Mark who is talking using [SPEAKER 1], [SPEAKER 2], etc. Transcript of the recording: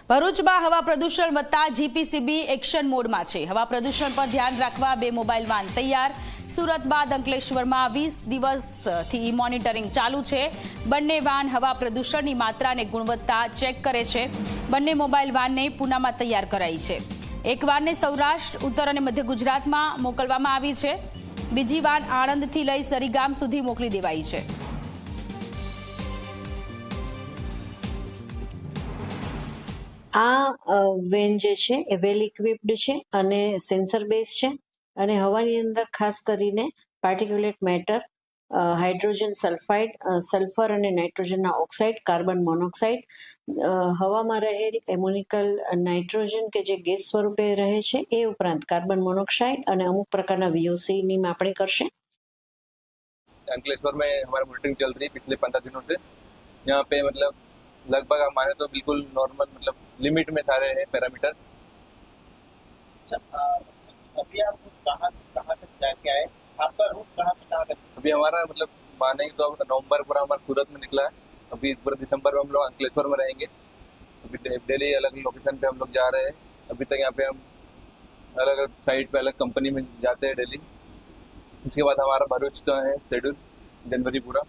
[SPEAKER 1] ભરૂચમાં હવા પ્રદૂષણ વધતા જીપીસીબી એક્શન મોડમાં છે। હવા પ્રદૂષણ પર ધ્યાન રાખવા 2 મોબાઈલ વાન તૈયાર। સુરત બાદ અંકલેશ્વરમાં 20 દિવસથી મોનિટરિંગ ચાલુ છે। બંને વાન હવા પ્રદૂષણની માત્રા અને ગુણવત્તા ચેક કરે છે। બંને મોબાઈલ વાનને પૂનામાં તૈયાર કરાઈ છે। એક વાનને સૌરાષ્ટ્ર, ઉત્તર અને મધ્ય ગુજરાતમાં મોકલવામાં આવી છે। બીજી વાન આણંદથી લઈ સરીગામ સુધી મોકલી દેવાઈ છે।
[SPEAKER 2] આ વેન જે છે એ વેલ ઇક્વિપ્ડ છે અને સેન્સર બેઝ છે અને હવાની અંદર ખાસ કરીને particulate matter, hydrogen sulphide, sulphur અને નાઇટ્રોજનના ઓક્સાઇડ, કાર્બન મોનોક્સાઇડ, હવામાં રહેલ એમોનિકલ નાઇટ્રોજન કે જે ગેસ સ્વરૂપે રહે છે એ ઉપરાંત કાર્બન મોનોક્સાઇડ અને અમુક પ્રકારના વીઓસીની માપણી કરશે।
[SPEAKER 3] अंकलेश्वर में हमारी मॉनिटरिंग चल रही है पिछले 15 दिनों से। यहाँ पे मतलब लगभग आप माने तो बिल्कुल नॉर्मल मतलब लिमिट में सारे हैं पैरामीटर।
[SPEAKER 4] अभी आप कहाँ से कहाँ तक जाके आए? आपका रूट कहाँ से कहाँ तक?
[SPEAKER 3] अभी हमारा मतलब माने तो नवंबर पूरा हमारा सूरत में निकला है। अभी पूरे दिसंबर में हम लोग अंकलेश्वर में रहेंगे। अभी डेली अलग लोकेशन पे हम लोग जा रहे हैं। अभी तक यहाँ पे हम अलग अलग साइट पे अलग कंपनी में जाते हैं डेली। इसके बाद हमारा भरूच का है शेड्यूल जनवरी पूरा।